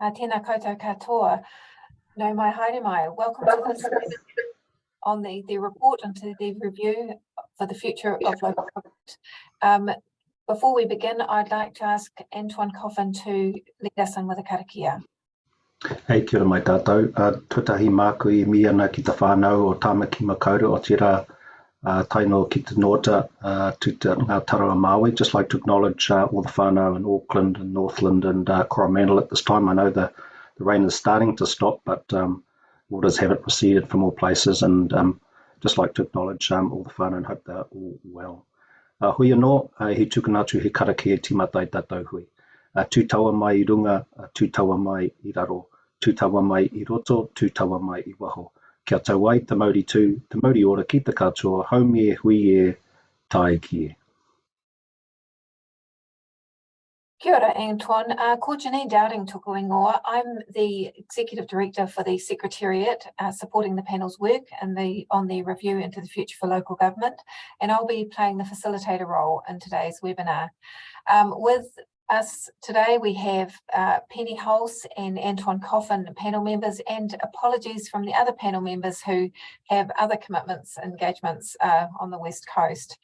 Tēnā koutou katoa, no mai haere mai. Welcome to this on the report into the review for the future of local government. Before we begin, I'd like to ask Antoine Coffin to lead us in with a karakia. Hei, kia ora mai tātou. Tuatahi māku I mi ana ki te whānau o Tāmaki Makaurau o tira taino ki te nota to Ngā Tarawa Māui. Just like to acknowledge all the whānau in Auckland and Northland and Coromandel at this time. I know the rain is starting to stop, but waters haven't receded from all places, and just like to acknowledge all the whānau and hope they're all well. Hui anō, he tukanatu he karakia e tīmata I tātou hui. Tūtaua mai I runga, tūtaua mai I raro, tūtaua mai I roto, tūtaua mai I waho. Kia tau ai, te mauri tū, te mauri ora ki te katoa, haumi e, hui e, tae ki e. Kia ora, Antoine. Ko Janine Dowding tuku ingoa. I'm the Executive Director for the Secretariat, supporting the panel's work and on the review into the future for local government, and I'll be playing the facilitator role in today's webinar. With us today, we have Penny Hulse and Antoine Coffin, panel members, and apologies from the other panel members who have other commitments, engagements on the West Coast.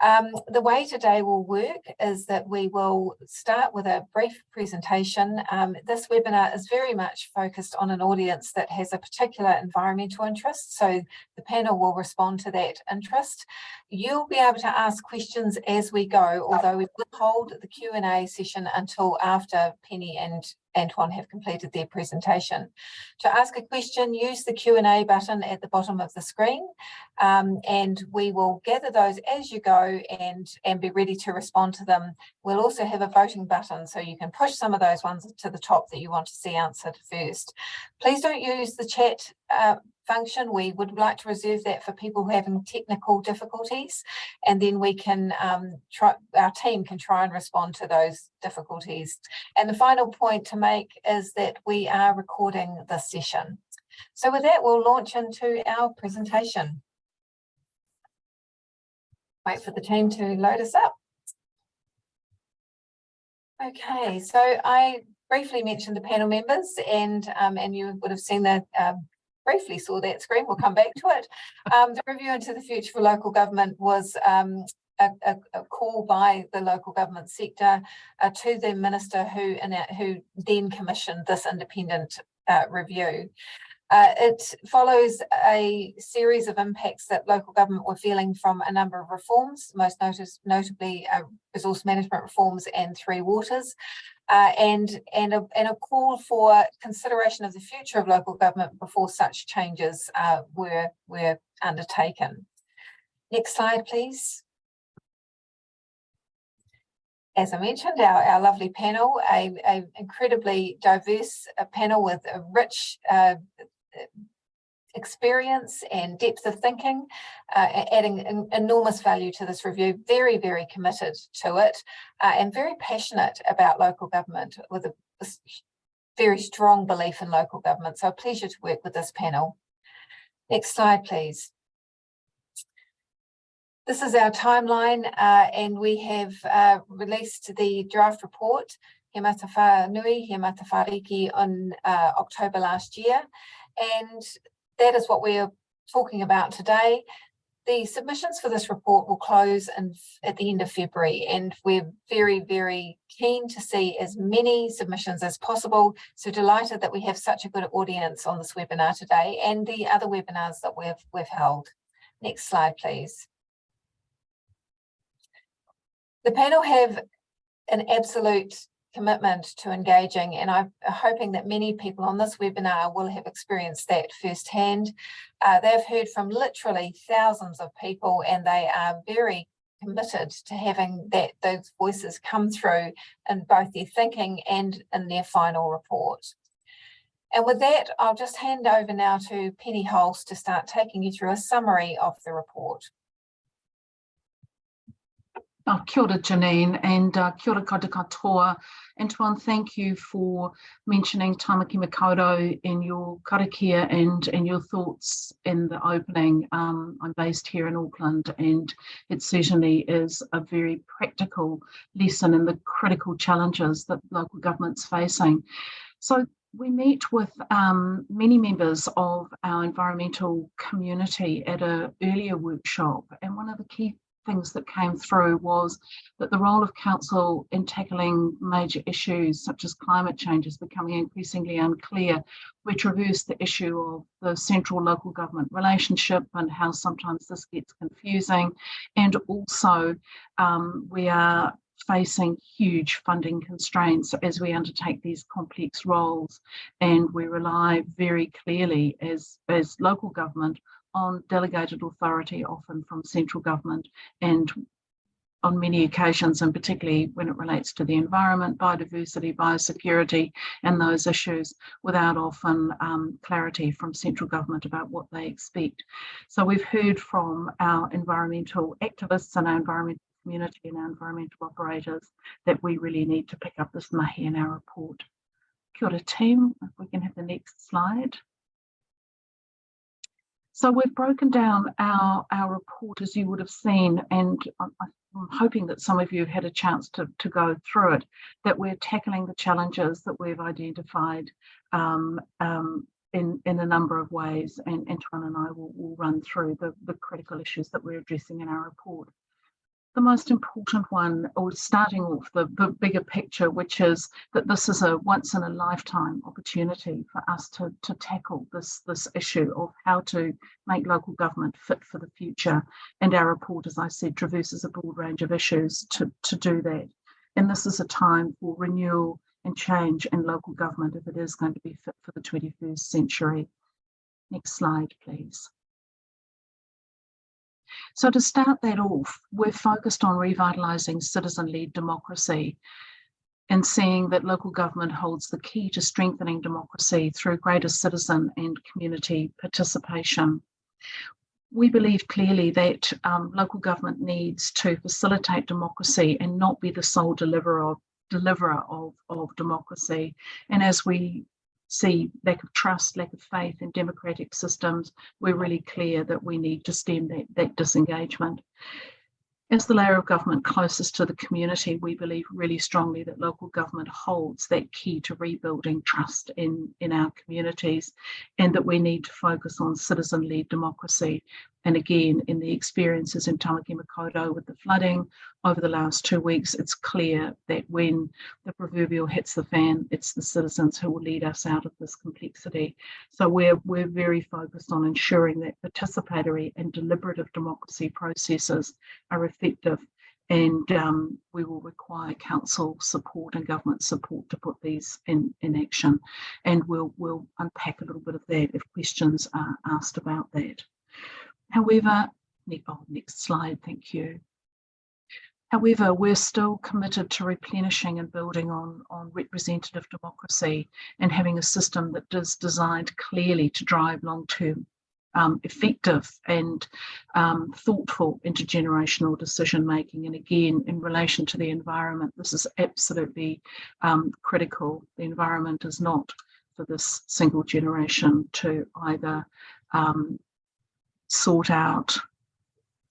The way today will work is that we will start with a brief presentation. This webinar is very much focused on an audience that has a particular environmental interest, so the panel will respond to that interest. You'll be able to ask questions as we go, although we will hold the Q&A session until after Penny and Antoine have completed their presentation. To ask a question, use the Q&A button at the bottom of the screen, and we will gather those as you go and be ready to respond to them. We'll also have a voting button, so you can push some of those ones to the top that you want to see answered first. Please don't use the chat function. We would like to reserve that for people who are having technical difficulties, and then we can our team can try and respond to those difficulties. And the final point to make is that we are recording this session. So with that, we'll launch into our presentation. Wait for the team to load us up. Okay, so I briefly mentioned the panel members, and you would have seen the briefly saw that screen. We'll come back to it. The review into the future for local government was a call by the local government sector to the minister who then commissioned this independent review. It follows a series of impacts that local government were feeling from a number of reforms, most notably resource management reforms and Three Waters, and a call for consideration of the future of local government before such changes were undertaken. Next slide, please. As I mentioned, our lovely panel, a incredibly diverse panel with a rich experience and depth of thinking, adding enormous value to this review, very, very committed to it, and very passionate about local government with a very strong belief in local government. So a pleasure to work with this panel. Next slide, please. This is our timeline, and we have released the draft report, He matawhānui, He whāriki, on October last year, and that is what we are talking about today. The submissions for this report will close at the end of February, and we're very, very keen to see as many submissions as possible. So delighted that we have such a good audience on this webinar today and the other webinars that we've held. Next slide, please. The panel have an absolute commitment to engaging, and I'm hoping that many people on this webinar will have experienced that firsthand. They've heard from literally thousands of people, and they are very committed to having those voices come through in both their thinking and in their final report. And with that, I'll just hand over now to Penny Hulse to start taking you through a summary of the report. Kia ora, Janine, and kia ora koutou katoa. Antoine, thank you for mentioning Tāmaki Makaurau in your karakia and your thoughts in the opening. I'm based here in Auckland, and it certainly is a very practical lesson in the critical challenges that local government's facing. So we meet with many members of our environmental community at an earlier workshop, and one of the key things that came through was that the role of council in tackling major issues such as climate change is becoming increasingly unclear. We traversed the issue of the central local government relationship and how sometimes this gets confusing, and also we are facing huge funding constraints as we undertake these complex roles, and we rely very clearly as local government on delegated authority, often from central government, and on many occasions, and particularly when it relates to the environment, biodiversity, biosecurity, and those issues, without often clarity from central government about what they expect. So we've heard from our environmental activists and our environmental community and our environmental operators that we really need to pick up this mahi in our report. Kia ora team, if we can have the next slide. So we've broken down our report, as you would have seen, and I'm hoping that some of you have had a chance to go through it, that we're tackling the challenges that we've identified in a number of ways, and Antoine and I will run through the critical issues that we're addressing in our report. The most important one, or starting off the bigger picture, which is that this is a once in a lifetime opportunity for us to tackle this issue of how to make local government fit for the future. And our report, as I said, traverses a broad range of issues to do that. And this is a time for renewal and change in local government if it is going to be fit for the 21st century. Next slide, please. So to start that off, we're focused on revitalising citizen-led democracy and seeing that local government holds the key to strengthening democracy through greater citizen and community participation. We believe clearly that local government needs to facilitate democracy and not be the sole deliverer of democracy. And as we see lack of trust, lack of faith in democratic systems, we're really clear that we need to stem that disengagement. As the layer of government closest to the community, we believe really strongly that local government holds that key to rebuilding trust in our communities, and that we need to focus on citizen-led democracy. And again, in the experiences in Tamaki Makaurau with the flooding over the last 2 weeks, it's clear that when the proverbial hits the fan, it's the citizens who will lead us out of this complexity. So we're very focused on ensuring that participatory and deliberative democracy processes are effective, and we will require council support and government support to put these in action. And we'll unpack a little bit of that if questions are asked about that. However, next slide, thank you. However, we're still committed to replenishing and building on representative democracy and having a system that is designed clearly to drive long-term, effective and thoughtful intergenerational decision-making. And again, in relation to the environment, this is absolutely critical. The environment is not for this single generation to either sort out,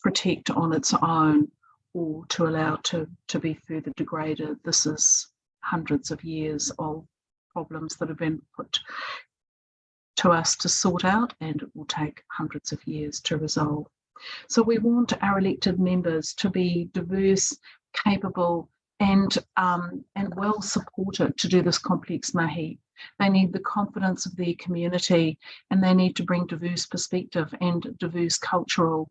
protect on its own, or to allow to be further degraded. This is hundreds of years of problems that have been put to us to sort out, and it will take hundreds of years to resolve. So we want our elected members to be diverse, capable, and well supported to do this complex mahi. They need the confidence of their community, and they need to bring diverse perspective and diverse cultural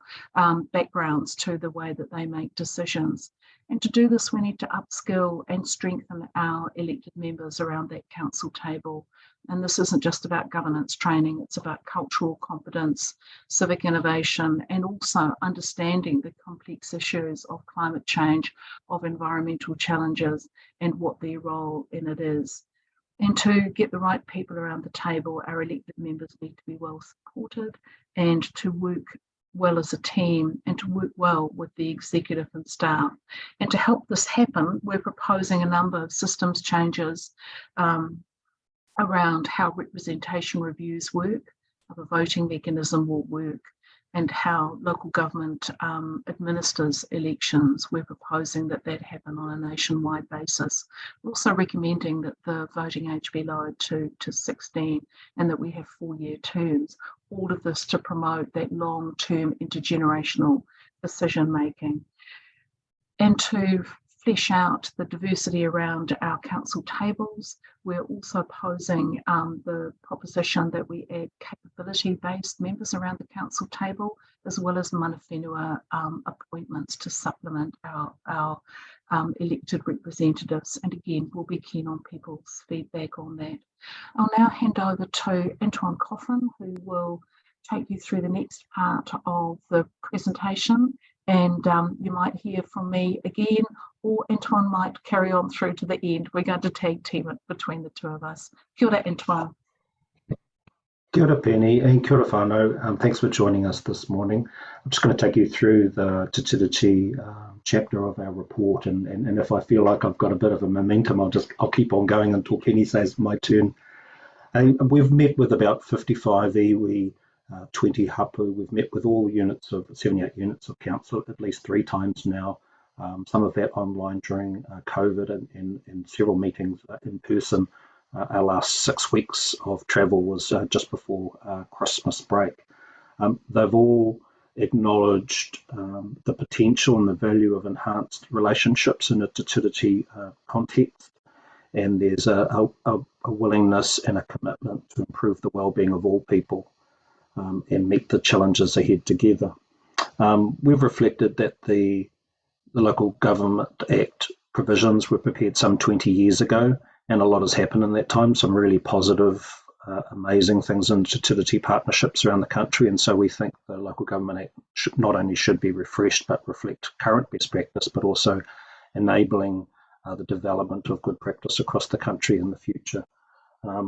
backgrounds to the way that they make decisions. And to do this, we need to upskill and strengthen our elected members around that council table. And this isn't just about governance training, it's about cultural competence, civic innovation, and also understanding the complex issues of climate change, of environmental challenges, and what their role in it is. And to get the right people around the table, our elected members need to be well supported and to work well as a team and to work well with the executive and staff. And to help this happen, we're proposing a number of systems changes around how representation reviews work, how the voting mechanism will work, and how local government administers elections. We're proposing that that happen on a nationwide basis. We're also recommending that the voting age be lowered to 16 and that we have 4-year terms. All of this to promote that long-term intergenerational decision making and to flesh out the diversity around our council tables. We're also posing the proposition that we add capability-based members around the council table, as well as mana whenua appointments to supplement our elected representatives. And again, we'll be keen on people's feedback on that. I'll now hand over to Antoine Coffin, who will take you through the next part of the presentation. And you might hear from me again, or Antoine might carry on through to the end. We're going to tag team it between the two of us. Kia ora, Antoine. Kia ora, Penny, and kia ora whānau. Thanks for joining us this morning. I'm just going to take you through the Te chapter of our report, and if I feel like I've got a bit of a momentum, I'll keep on going until Penny says my turn. We've met with about 55 iwi, 20 hapu. We've met with all units of 78 units of council at least 3 times now. Some of that online during COVID and several meetings in person. Our last 6 weeks of travel was just before Christmas break. They've all acknowledged the potential and the value of enhanced relationships in a Te context, and there's a willingness and a commitment to improve the well-being of all people and meet the challenges ahead together. We've reflected that the Local Government Act provisions were prepared some 20 years ago, and a lot has happened in that time. Some really positive, amazing things in Te partnerships around the country, and so we think the Local Government Act not only should be refreshed but reflect current best practice, but also enabling the development of good practice across the country in the future.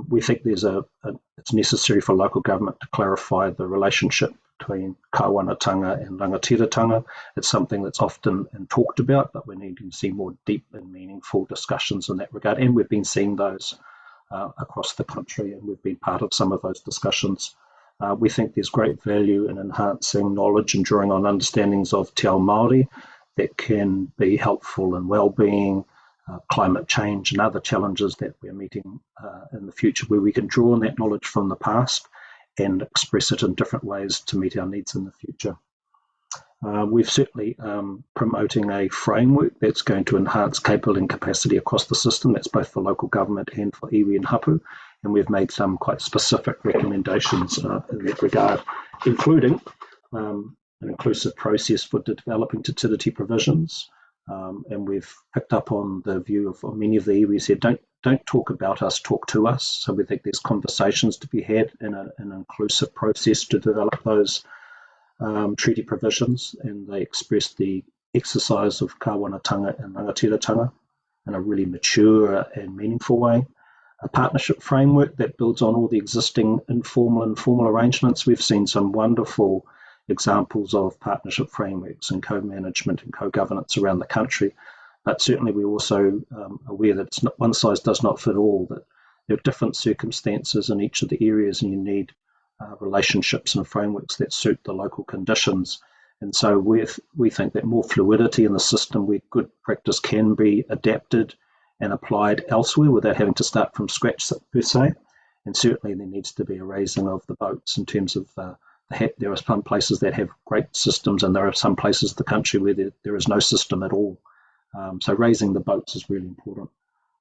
We think it's necessary for local government to clarify the relationship between kāwanatanga and rangatiratanga. It's something that's often talked about, but we're needing to see more deep and meaningful discussions in that regard. And we've been seeing those across the country, and we've been part of some of those discussions. We think there's great value in enhancing knowledge and drawing on understandings of te ao Māori that can be helpful in well-being, climate change and other challenges that we're meeting in the future, where we can draw on that knowledge from the past and express it in different ways to meet our needs in the future. We've certainly promoting a framework that's going to enhance capability and capacity across the system. That's both for local government and for iwi and hapu, and we've made some quite specific recommendations in that regard, including an inclusive process for developing Te provisions. And we've picked up on the view of many of the iwi said, don't talk about us, talk to us. So we think there's conversations to be had in an inclusive process to develop those treaty provisions, and they express the exercise of kāwanatanga and rangatiratanga in a really mature and meaningful way. A partnership framework that builds on all the existing informal and formal arrangements. We've seen some wonderful examples of partnership frameworks and co-management and co-governance around the country, but certainly we're also aware that it's not, one size does not fit all, that there are different circumstances in each of the areas, and you need relationships and frameworks that suit the local conditions. And so we think that more fluidity in the system, where good practice can be adapted and applied elsewhere without having to start from scratch per se. And certainly there needs to be a raising of the boats in terms of there are some places that have great systems, and there are some places in the country where there is no system at all. So raising the boats is really important.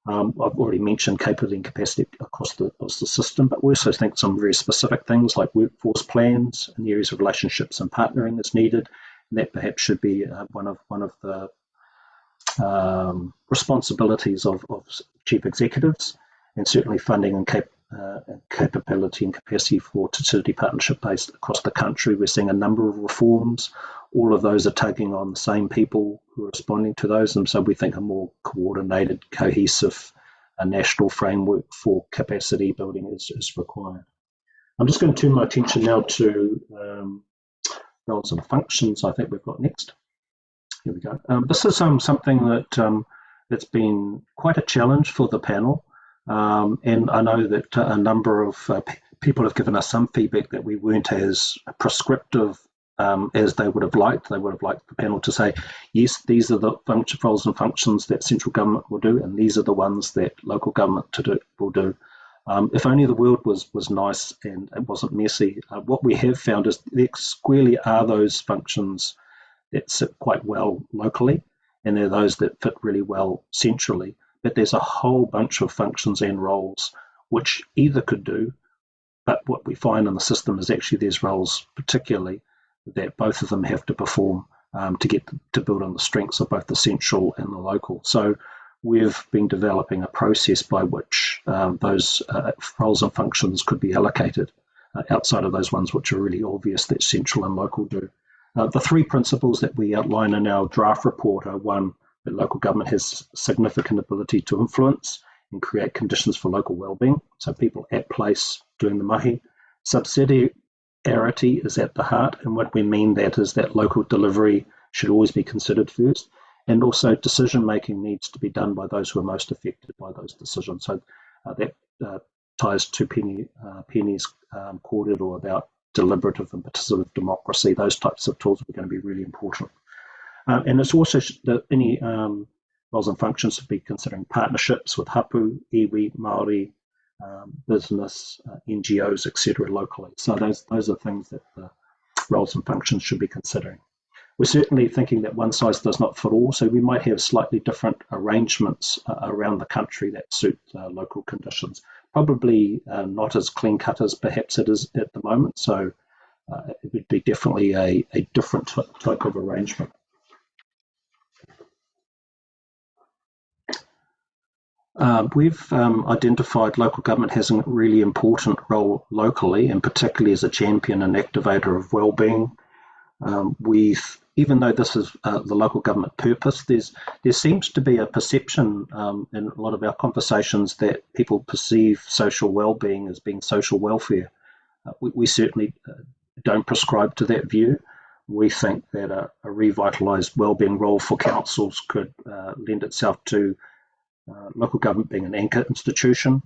I've already mentioned capability and capacity across the system, but we also think some very specific things like workforce plans in the areas of relationships and partnering is needed, and that perhaps should be one of the responsibilities of chief executives, and certainly funding and capability and capacity for Te partnership based across the country. We're seeing a number of reforms. All of those are taking on the same people who are responding to those, and so we think a more coordinated, cohesive national framework for capacity building is required. I'm just going to turn my attention now to roles and functions. I think we've got next. Here we go. This is something that that's been quite a challenge for the panel. And I know that a number of people have given us some feedback that we weren't as prescriptive as they would have liked. They would have liked the panel to say, yes, these are the roles and functions that central government will do, and these are the ones that local government will do. If only the world was nice and it wasn't messy. What we have found is there squarely are those functions that sit quite well locally, and there are those that fit really well centrally. But there's a whole bunch of functions and roles which either could do, but what we find in the system is actually there's roles particularly that both of them have to perform to build on the strengths of both the central and the local. So we've been developing a process by which those roles and functions could be allocated outside of those ones which are really obvious that central and local do. The three principles that we outline in our draft report are: one, that local government has significant ability to influence and create conditions for local wellbeing, so people at place doing the mahi. Subsidiarity is at the heart, and what we mean that is that local delivery should always be considered first, and also decision making needs to be done by those who are most affected by those decisions. So that ties to Penny's corridor about deliberative and participative democracy. Those types of tools are going to be really important. And it's also that any roles and functions should be considering partnerships with hapu, iwi, Māori, business, NGOs, etc. locally. So those are things that the roles and functions should be considering. We're certainly thinking that one size does not fit all, so we might have slightly different arrangements around the country that suit local conditions. Probably not as clean cut as perhaps it is at the moment, so it would be definitely a different type of arrangement. We've identified local government has a really important role locally, and particularly as a champion and activator of wellbeing. Even though this is the local government purpose, there seems to be a perception in a lot of our conversations that people perceive social wellbeing as being social welfare. We certainly don't prescribe to that view. We think that a revitalised wellbeing role for councils could lend itself to local government being an anchor institution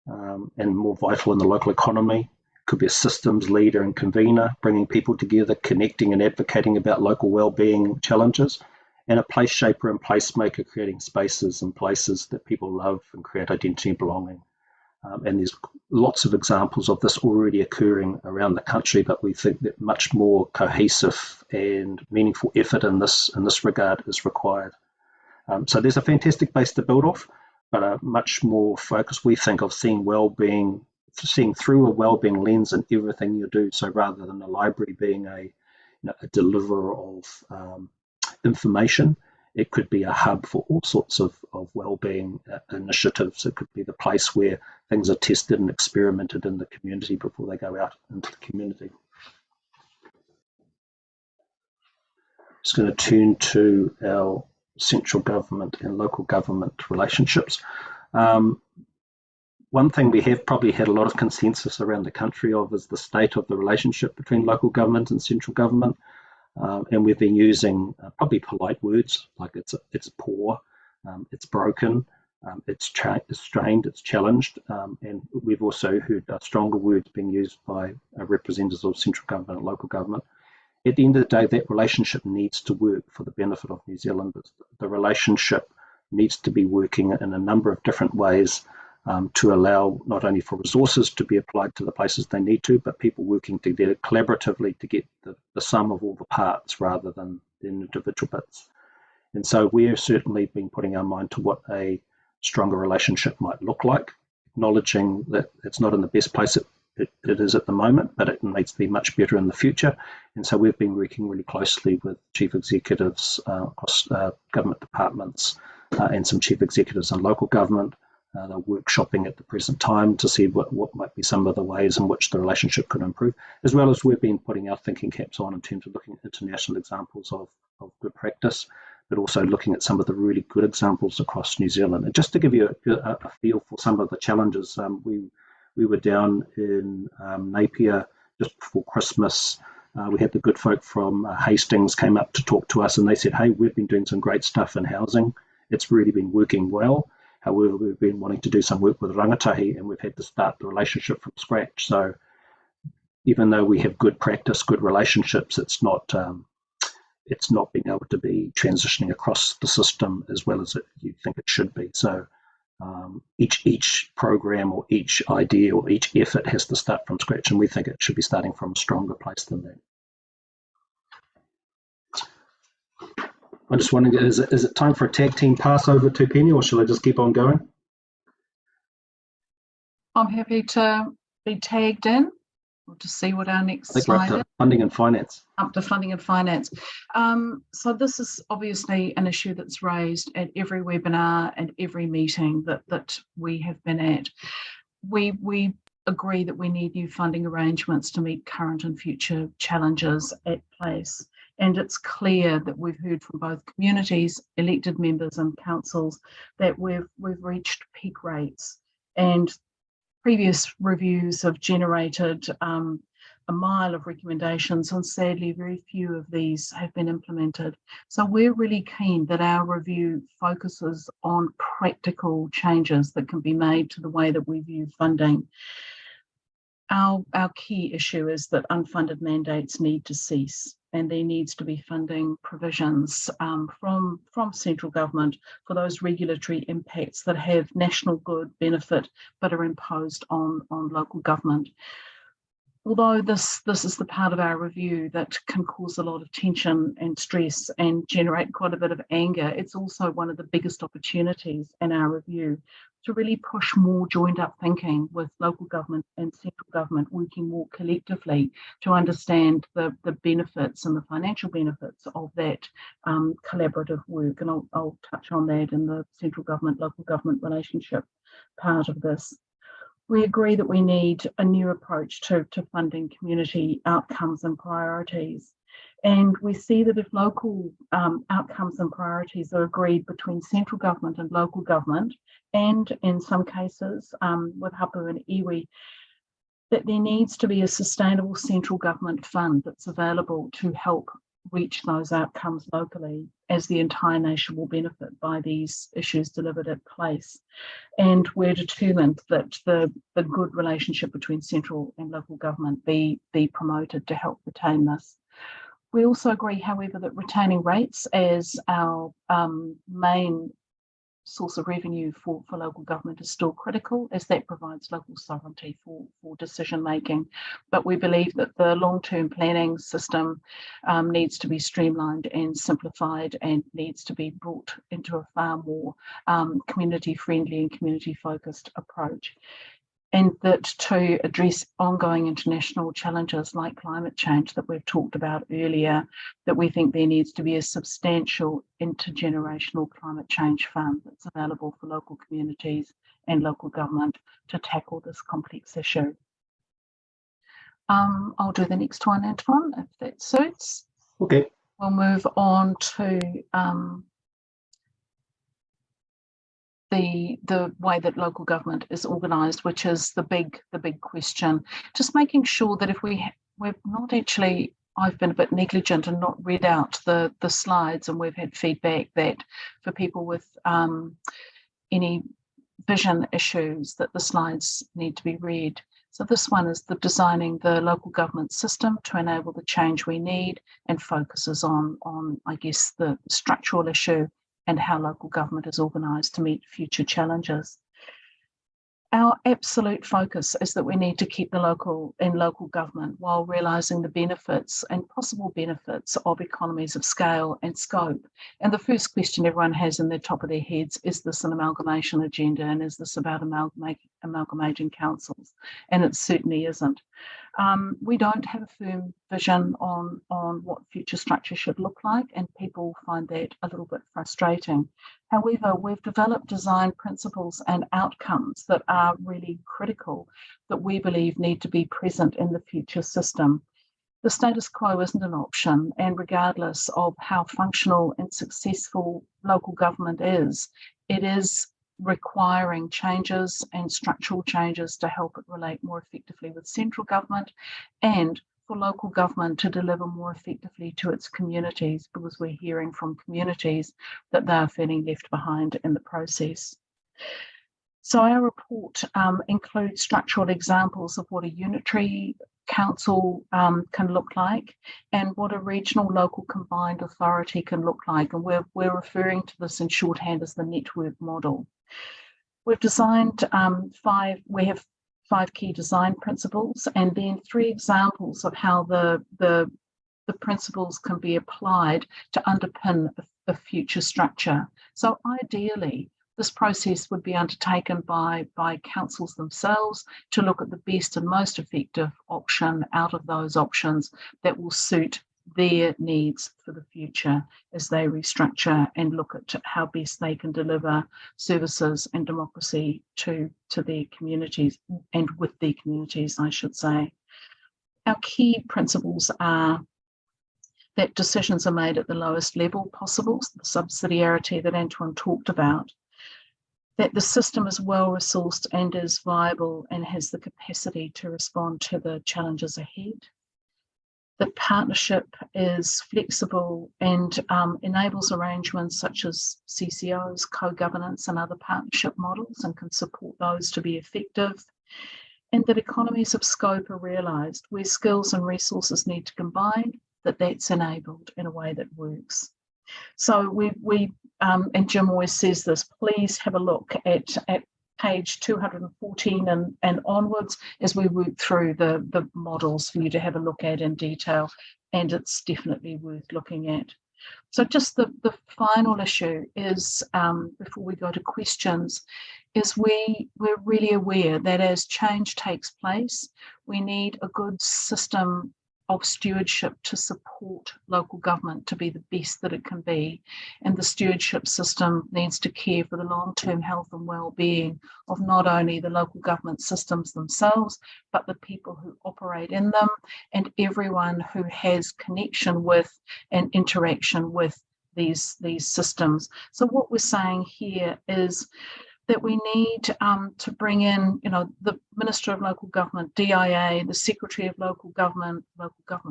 and more vital in the local economy. Could be a systems leader and convener, bringing people together, connecting and advocating about local wellbeing challenges, and a place shaper and placemaker, creating spaces and places that people love and create identity and belonging. And there's lots of examples of this already occurring around the country, but we think that much more cohesive and meaningful effort in this regard is required. So there's a fantastic base to build off, but a much more focus, we think, of seeing wellbeing, seeing through a wellbeing lens in everything you do. So rather than a library being a deliverer of information, it could be a hub for all sorts of wellbeing initiatives. It could be the place where things are tested and experimented in the community before they go out into the community. Just going to turn to our central government and local government relationships. One thing we have probably had a lot of consensus around the country of is the state of the relationship between local government and central government. And we've been using probably polite words like it's poor, it's broken, it's strained, it's challenged. And we've also heard stronger words being used by representatives of central government and local government. At the end of the day, that relationship needs to work for the benefit of New Zealanders. The relationship needs to be working in a number of different ways to allow not only for resources to be applied to the places they need to, but people working together collaboratively to get the sum of all the parts rather than the individual bits. And so we've certainly been putting our mind to what a stronger relationship might look like, acknowledging that it's not in the best place it is at the moment, but it needs to be much better in the future. And so we've been working really closely with chief executives across government departments and some chief executives in local government. They're workshopping at the present time to see what might be some of the ways in which the relationship could improve, as well as we've been putting our thinking caps on in terms of looking at international examples of good practice, but also looking at some of the really good examples across New Zealand. And just to give you a feel for some of the challenges, we were down in Napier just before Christmas. We had the good folk from Hastings came up to talk to us, and they said, hey, we've been doing some great stuff in housing. It's really been working well. However, we've been wanting to do some work with rangatahi, and we've had to start the relationship from scratch. So, even though we have good practice, good relationships, it's not being able to be transitioning across the system as well as you think it should be. So each program or each idea or each effort has to start from scratch, and we think it should be starting from a stronger place than that. I'm just wondering, is it time for a tag team pass over to Penny, or shall I just keep on going? I'm happy to be tagged in. We'll just see what our next slide is. Funding and finance. Up to funding and finance. So this is obviously an issue that's raised at every webinar and every meeting that we have been at. We agree that we need new funding arrangements to meet current and future challenges at place. And it's clear that we've heard from both communities, elected members and councils that we've reached peak rates, and previous reviews have generated a mile of recommendations, and sadly very few of these have been implemented. So we're really keen that our review focuses on practical changes that can be made to the way that we view funding. Our key issue is that unfunded mandates need to cease, and there needs to be funding provisions from central government for those regulatory impacts that have national good benefit but are imposed on local government. Although this is the part of our review that can cause a lot of tension and stress and generate quite a bit of anger, it's also one of the biggest opportunities in our review to really push more joined up thinking with local government and central government working more collectively to understand the benefits and the financial benefits of that collaborative work. And I'll touch on that in the central government, local government relationship part of this. We agree that we need a new approach to funding community outcomes and priorities. And we see that if local outcomes and priorities are agreed between central government and local government, and in some cases with Hapu and iwi, that there needs to be a sustainable central government fund that's available to help reach those outcomes locally, as the entire nation will benefit by these issues delivered at place. And we're determined that the good relationship between central and local government be promoted to help retain this. We also agree, however, that retaining rates as our main source of revenue for local government is still critical, as that provides local sovereignty for decision making. But we believe that the long-term planning system needs to be streamlined and simplified, and needs to be brought into a far more community-friendly and community-focused approach. And that to address ongoing international challenges like climate change that we've talked about earlier, that we think there needs to be a substantial intergenerational climate change fund that's available for local communities and local government to tackle this complex issue. I'll do the next one, Antoine, if that suits. Okay. We'll move on to the way that local government is organised, which is the big question. Just making sure that if we've not actually, I've been a bit negligent and not read out the slides, and we've had feedback that for people with any vision issues that the slides need to be read. So this one is the designing the local government system to enable the change we need, and focuses on I guess the structural issue and how local government is organised to meet future challenges. Our absolute focus is that we need to keep the local government while realising the benefits and possible benefits of economies of scale and scope. And the first question everyone has in the top of their heads, is this an amalgamation agenda, and is this about amalgamating councils? And it certainly isn't. We don't have a firm vision on what future structure should look like, and people find that a little bit frustrating. However, we've developed design principles and outcomes that are really critical, that we believe need to be present in the future system. The status quo isn't an option, and regardless of how functional and successful local government is, it is requiring changes and structural changes to help it relate more effectively with central government, and for local government to deliver more effectively to its communities, because we're hearing from communities that they are feeling left behind in the process. So our report includes structural examples of what a unitary council can look like, and what a regional local combined authority can look like. And we're referring to this in shorthand as the network model. We've designed we have 5 key design principles, and then 3 examples of how the principles can be applied to underpin a future structure. So ideally, this process would be undertaken by councils themselves to look at the best and most effective option out of those options that will suit their needs for the future as they restructure and look at how best they can deliver services and democracy to their communities, and with their communities, I should say. Our key principles are that decisions are made at the lowest level possible, the subsidiarity that Antoine talked about, that the system is well resourced and is viable and has the capacity to respond to the challenges ahead. That partnership is flexible and enables arrangements such as CCOs, co-governance and other partnership models, and can support those to be effective. And that economies of scope are realised where skills and resources need to combine, that's enabled in a way that works. So we and Jim always says this, please have a look at page 214 and onwards as we work through the models for you to have a look at in detail, and it's definitely worth looking at. So just the final issue is, before we go to questions, is we're really aware that as change takes place, we need a good system of stewardship to support local government to be the best that it can be. And the stewardship system needs to care for the long-term health and well-being of not only the local government systems themselves, but the people who operate in them and everyone who has connection with and interaction with these systems. So what we're saying here is that we need to bring in, the Minister of Local Government, DIA, the Secretary of Local Government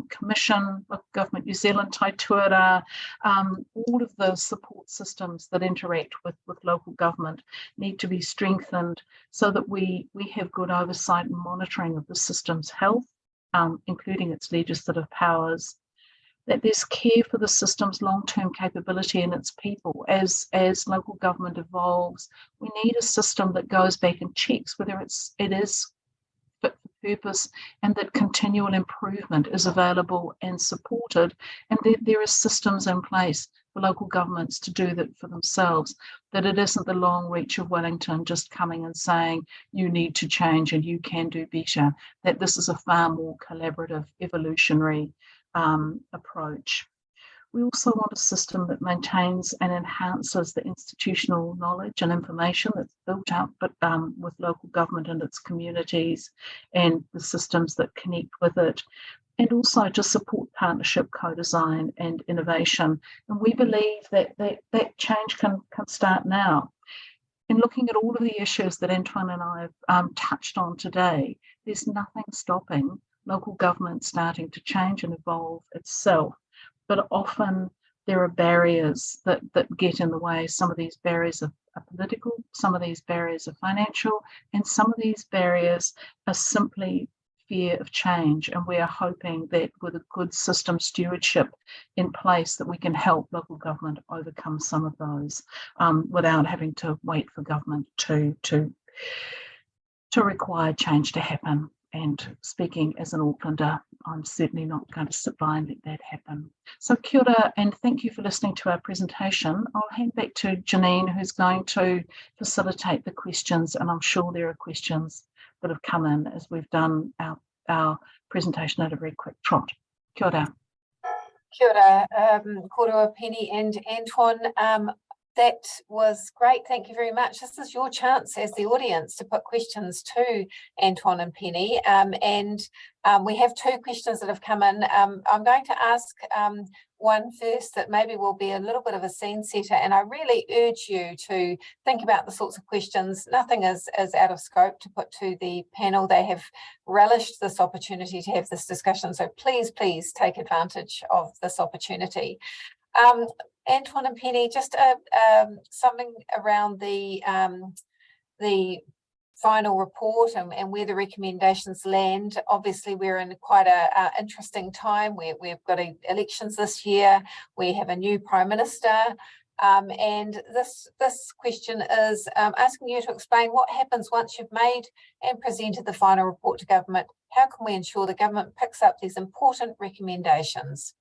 Commission, Local Government New Zealand, Taituara, all of the support systems that interact with local government need to be strengthened so that we have good oversight and monitoring of the system's health, including its legislative powers, that there's care for the system's long-term capability and its people. As local government evolves, we need a system that goes back and checks whether it is fit for purpose, and that continual improvement is available and supported, and that there are systems in place for local governments to do that for themselves, that it isn't the long reach of Wellington just coming and saying, you need to change and you can do better, that this is a far more collaborative, evolutionary approach. We also want a system that maintains and enhances the institutional knowledge and information that's built up with local government and its communities and the systems that connect with it, and also to support partnership, co-design and innovation. And we believe that change can start now. In looking at all of the issues that Antoine and I have touched on today, there's nothing stopping local government starting to change and evolve itself, but often there are barriers that get in the way. Some of these barriers are political, some of these barriers are financial, and some of these barriers are simply fear of change. And we are hoping that with a good system stewardship in place, that we can help local government overcome some of those without having to wait for government to require change to happen. And speaking as an Aucklander, I'm certainly not going to sit by and let that happen. So kia ora, and thank you for listening to our presentation. I'll hand back to Janine, who's going to facilitate the questions, and I'm sure there are questions that have come in as we've done our presentation at a very quick trot. Kia ora. Kia ora, Korua, Penny and Antoine. That was great. Thank you very much. This is your chance as the audience to put questions to Antoine and Penny. We have 2 questions that have come in. I'm going to ask one first that maybe will be a little bit of a scene setter, and I really urge you to think about the sorts of questions. Nothing is out of scope to put to the panel. They have relished this opportunity to have this discussion, so please take advantage of this opportunity. Antoine and Penny, just something around the final report and where the recommendations land. Obviously, we're in quite a interesting time where we've got elections this year. We have a new Prime Minister. And this question is asking you to explain what happens once you've made and presented the final report to government. How can we ensure the government picks up these important recommendations?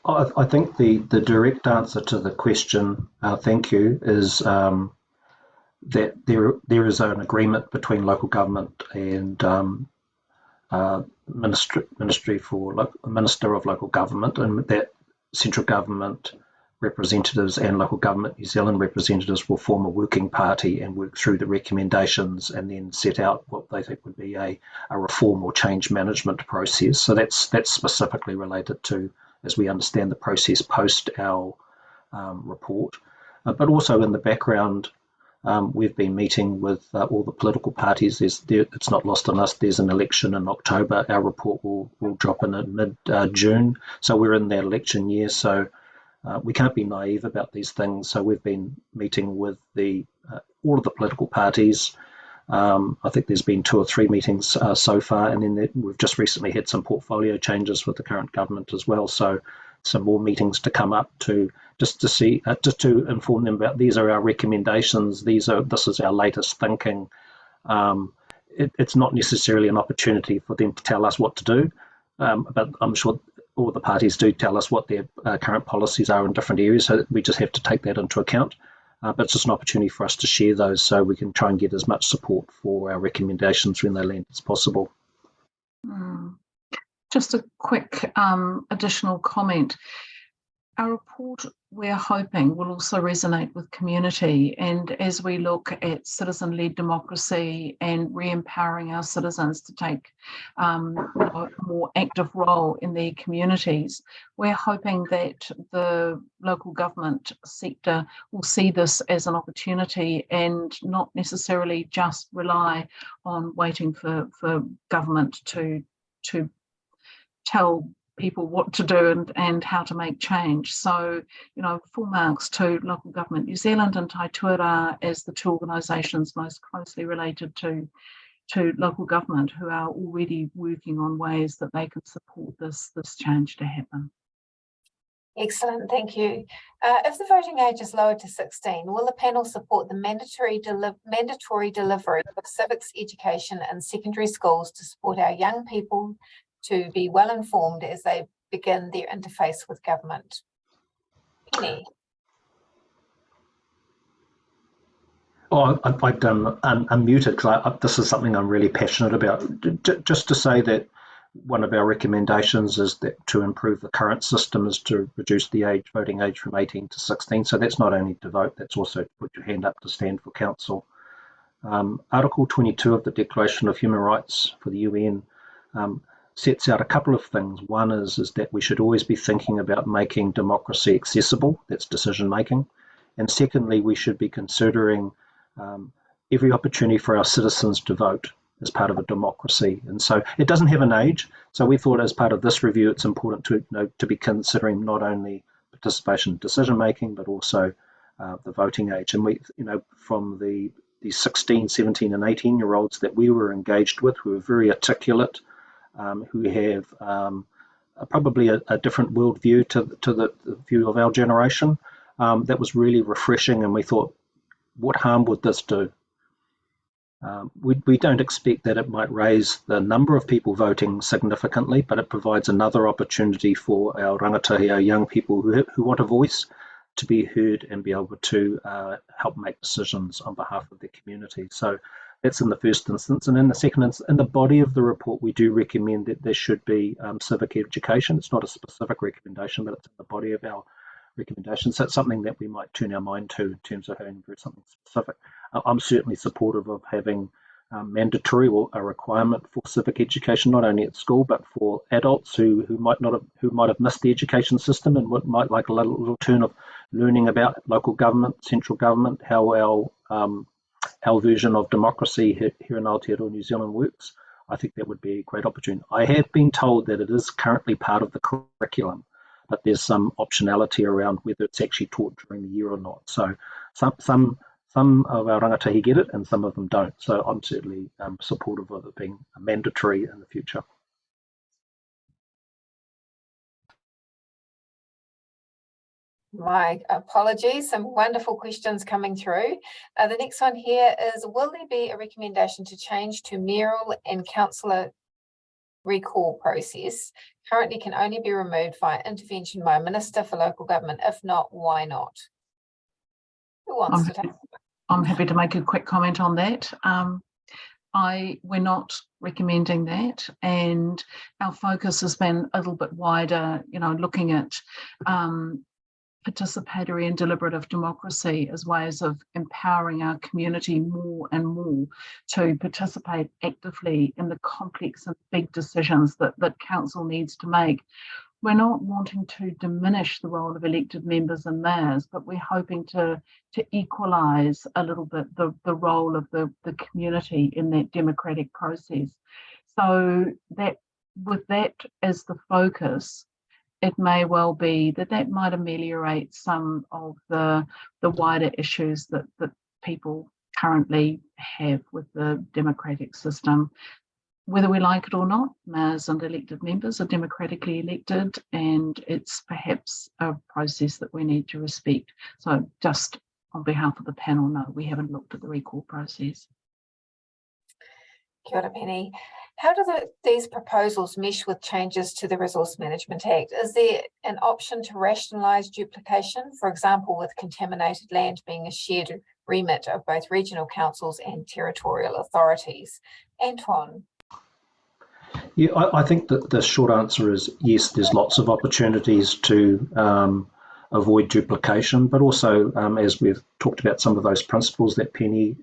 I think the direct answer to the question, thank you, is that there is an agreement between local government and Minister of Local Government, and that central government representatives and local government New Zealand representatives will form a working party and work through the recommendations and then set out what they think would be a reform or change management process. So that's specifically related to, as we understand, the process post our report. But also in the background, we've been meeting with all the political parties. It's not lost on us, there's an election in October. Our report will drop in mid-June. So we're in that election year. So we can't be naive about these things. So we've been meeting with all of the political parties. I think there's been 2 or 3 meetings so far, and then we've just recently had some portfolio changes with the current government as well. So some more meetings to come up just to inform them about these are our recommendations. This is our latest thinking. It's not necessarily an opportunity for them to tell us what to do, but I'm sure all the parties do tell us what their current policies are in different areas, so we just have to take that into account. But it's just an opportunity for us to share those so we can try and get as much support for our recommendations when they land as possible. Just a quick additional comment. Our report, we're hoping, will also resonate with community, and as we look at citizen-led democracy and re-empowering our citizens to take a more active role in their communities, we're hoping that the local government sector will see this as an opportunity and not necessarily just rely on waiting for government to tell people what to do and how to make change. So, full marks to Local Government New Zealand and Tai Tuara as the 2 organisations most closely related to local government, who are already working on ways that they can support this change to happen. Excellent, thank you. If the voting age is lowered to 16, will the panel support the mandatory delivery of civics education in secondary schools to support our young people to be well informed as they begin their interface with government? Penny. I'd unmuted because this is something I'm really passionate about. Just to say that one of our recommendations is that to improve the current system is to reduce the voting age from 18 to 16. So that's not only to vote, that's also to put your hand up to stand for council. Article 22 of the Declaration of Human Rights for the UN sets out a couple of things. One is that we should always be thinking about making democracy accessible, that's decision making. And secondly, we should be considering every opportunity for our citizens to vote as part of a democracy. And so it doesn't have an age. So we thought as part of this review, it's important to be considering not only participation in decision making, but also the voting age. And we, from the 16, 17 and 18-year-olds that we were engaged with, who were very articulate, who have probably a different worldview to the view of our generation. That was really refreshing, and we thought, what harm would this do? We don't expect that it might raise the number of people voting significantly, but it provides another opportunity for our rangatahi, our young people who want a voice, to be heard and be able to help make decisions on behalf of their community. So that's in the first instance. And in the second instance, in the body of the report, we do recommend that there should be civic education. It's not a specific recommendation, but it's in the body of our recommendations. So it's something that we might turn our mind to in terms of having something specific. I'm certainly supportive of having mandatory or a requirement for civic education, not only at school, but for adults who might have missed the education system and might like a little turn of learning about local government, central government, how our version of democracy here in Aotearoa New Zealand works. I think that would be a great opportunity. I have been told that it is currently part of the curriculum, but there's some optionality around whether it's actually taught during the year or not. So some some of our rangatahi get it and some of them don't. So I'm certainly supportive of it being mandatory in the future. My apologies, some wonderful questions coming through. The next one here is, will there be a recommendation to change to mayoral and councillor recall process? Currently can only be removed via intervention by a minister for local government. If not, why not? Who wants to take? I'm happy to make a quick comment on that. We're not recommending that, and our focus has been a little bit wider, looking at participatory and deliberative democracy as ways of empowering our community more and more to participate actively in the complex and big decisions that council needs to make. We're not wanting to diminish the role of elected members and mayors, but we're hoping to equalise a little bit the role of the community in that democratic process. So that with that as the focus, it may well be that might ameliorate some of the wider issues that people currently have with the democratic system. Whether we like it or not, mayors and elected members are democratically elected, and it's perhaps a process that we need to respect. So just on behalf of the panel, no, we haven't looked at the recall process. Kia ora, Penny. How do these proposals mesh with changes to the Resource Management Act? Is there an option to rationalise duplication, for example, with contaminated land being a shared remit of both regional councils and territorial authorities? Antoine. Yeah, I think that the short answer is yes, there's lots of opportunities to avoid duplication, but also, as we've talked about some of those principles that Penny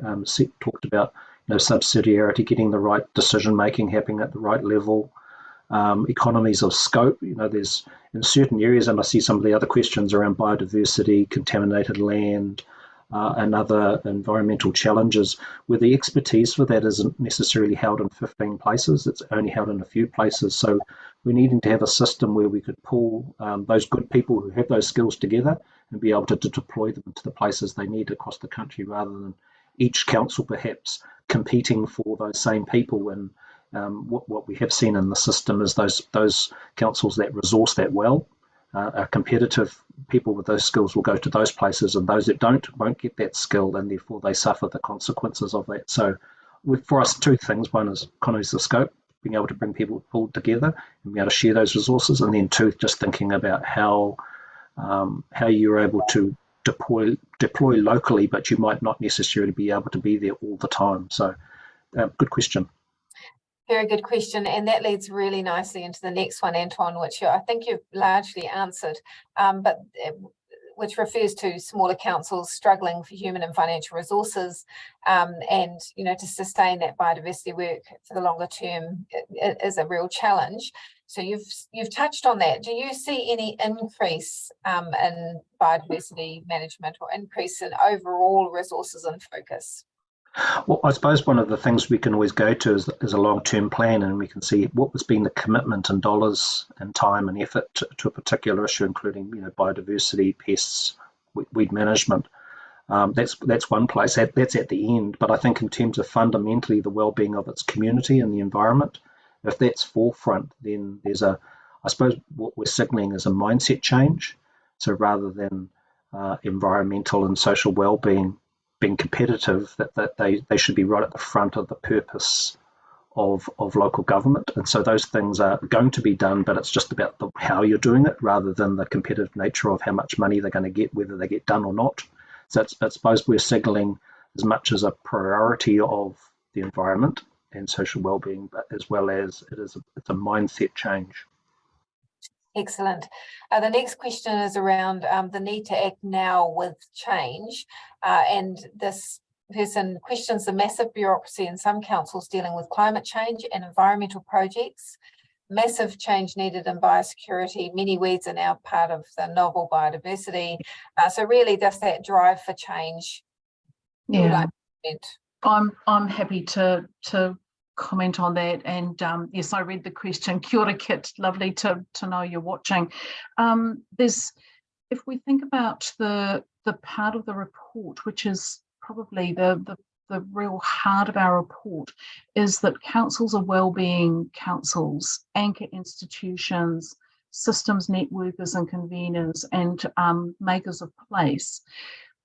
talked about, subsidiarity, getting the right decision making happening at the right level, economies of scope. There's in certain areas, and I see some of the other questions around biodiversity, contaminated land, and other environmental challenges, where the expertise for that isn't necessarily held in 15 places, it's only held in a few places. So we're needing to have a system where we could pull those good people who have those skills together and be able to deploy them to the places they need across the country, rather than each council perhaps competing for those same people. And what we have seen in the system is those councils that resource that well are competitive. People with those skills will go to those places, and those that don't won't get that skill, and therefore they suffer the consequences of that. So for us, two things: one is economies of scope, being able to bring people pulled together and be able to share those resources, and then two, just thinking about how you're able to deploy locally, but you might not necessarily be able to be there all the time. So good question. Very good question, and that leads really nicely into the next one, Antoine, which I think you've largely answered, but which refers to smaller councils struggling for human and financial resources, and to sustain that biodiversity work for the longer term is a real challenge. So you've touched on that. Do you see any increase in biodiversity management or increase in overall resources and focus? Well, I suppose one of the things we can always go to is a long-term plan, and we can see what was being the commitment in dollars and time and effort to a particular issue, including biodiversity, pests, weed management. That's one place. That's at the end. But I think in terms of fundamentally the well-being of its community and the environment, if that's forefront, then there's I suppose what we're signalling is a mindset change. So rather than environmental and social well-being being competitive, that they should be right at the front of the purpose of local government. And so those things are going to be done, but it's just about how you're doing it, rather than the competitive nature of how much money they're going to get, whether they get done or not. So I suppose we're signalling as much as a priority of the environment and social well-being, but as well as it's a mindset change. Excellent. The next question is around the need to act now with change, and this person questions the massive bureaucracy in some councils dealing with climate change and environmental projects. Massive change needed in biosecurity. Many weeds are now part of the novel biodiversity. So really just that drive for change. Yeah, I'm happy to comment on that, and yes, I read the question. Kia ora, Kit, lovely to know you're watching. If we think about the part of the report which is probably the real heart of our report is that councils are wellbeing councils, anchor institutions, systems networkers and conveners, and makers of place.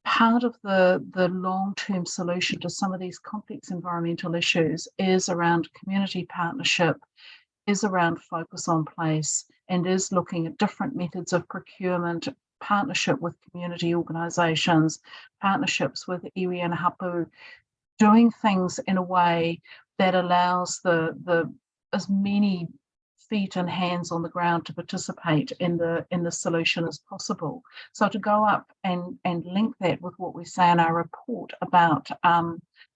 Part of the long-term solution to some of these complex environmental issues is around community partnership, is around focus on place, and is looking at different methods of procurement, partnership with community organisations, partnerships with iwi and hapu, doing things in a way that allows the as many feet and hands on the ground to participate in the solution as possible. So to go up and link that with what we say in our report about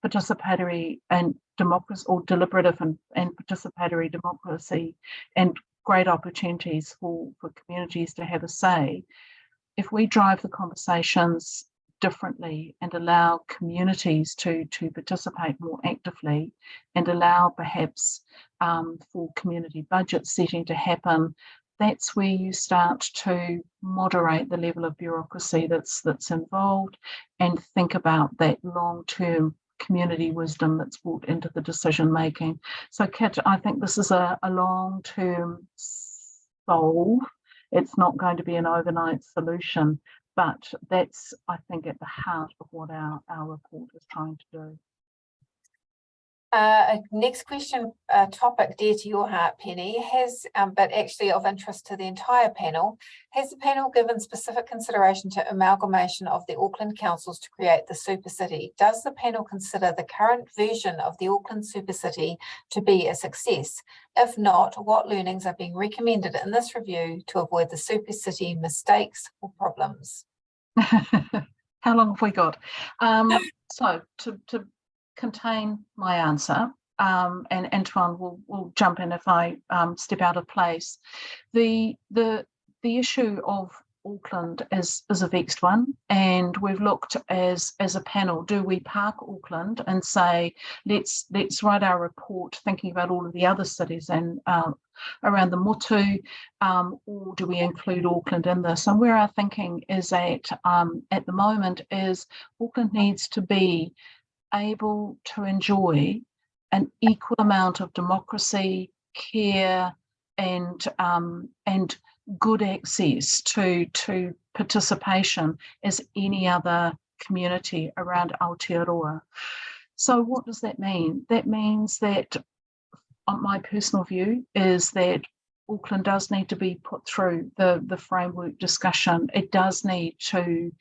participatory and democracy, or deliberative and participatory democracy, and great opportunities for communities to have a say. If we drive the conversations differently and allow communities to participate more actively, and allow perhaps for community budget setting to happen, that's where you start to moderate the level of bureaucracy that's involved, and think about that long-term community wisdom that's brought into the decision making. So Kit, I think this is a long-term solve. It's not going to be an overnight solution, but that's, I think, at the heart of what our report is trying to do. Next question, topic dear to your heart, Penny, but actually of interest to the entire panel. Has the panel given specific consideration to amalgamation of the Auckland councils to create the super city? Does the panel consider the current version of the Auckland super city to be a success? If not, what learnings are being recommended in this review to avoid the super city mistakes or problems? How long have we got? So to contain my answer, and Antoine will jump in if I step out of place. The issue of Auckland is a vexed one, and we've looked as a panel, do we park Auckland and say let's write our report thinking about all of the other cities and around the motu, or do we include Auckland in this? And where our thinking is at the moment is Auckland needs to be able to enjoy an equal amount of democracy, care, and good access to participation as any other community around Aotearoa. So what does that mean? That means that, my personal view is that Auckland does need to be put through the framework discussion. It does need to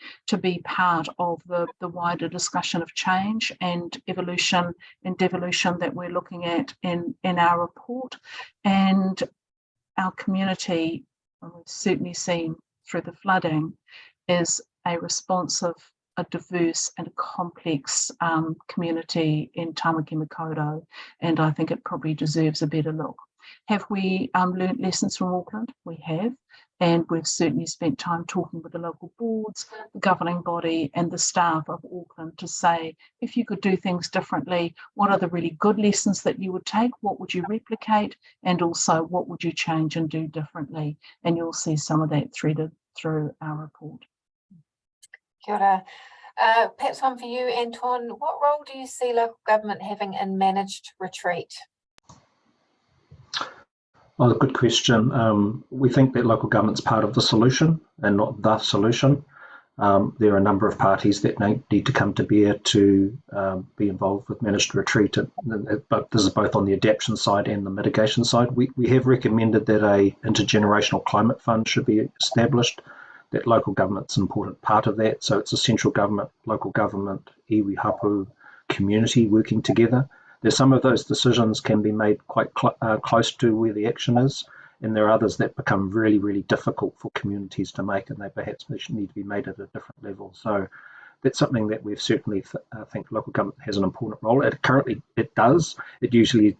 be part of the wider discussion of change and evolution and devolution that we're looking at in our report. And our community, we've certainly seen through the flooding, is a responsive, a diverse and a complex community in Tamaki Makaurau, and I think it probably deserves a better look. Have we learnt lessons from Auckland? We have, and we've certainly spent time talking with the local boards, the governing body and the staff of Auckland to say, if you could do things differently, what are the really good lessons that you would take? What would you replicate? And also, what would you change and do differently? And you'll see some of that threaded through our report. Kia ora. Perhaps one for you, Antoine. What role do you see local government having in managed retreat? Well, good question. We think that local government's part of the solution and not the solution. There are a number of parties that need to come to bear to be involved with managed retreat, but this is both on the adaptation side and the mitigation side. We have recommended that a intergenerational climate fund should be established, that local government's an important part of that. So it's a central government, local government, iwi, hapu, community working together. There's some of those decisions can be made quite close to where the action is, and there are others that become really, really difficult for communities to make, and they perhaps need to be made at a different level. So that's something that we've certainly think local government has an important role. Currently it does. It usually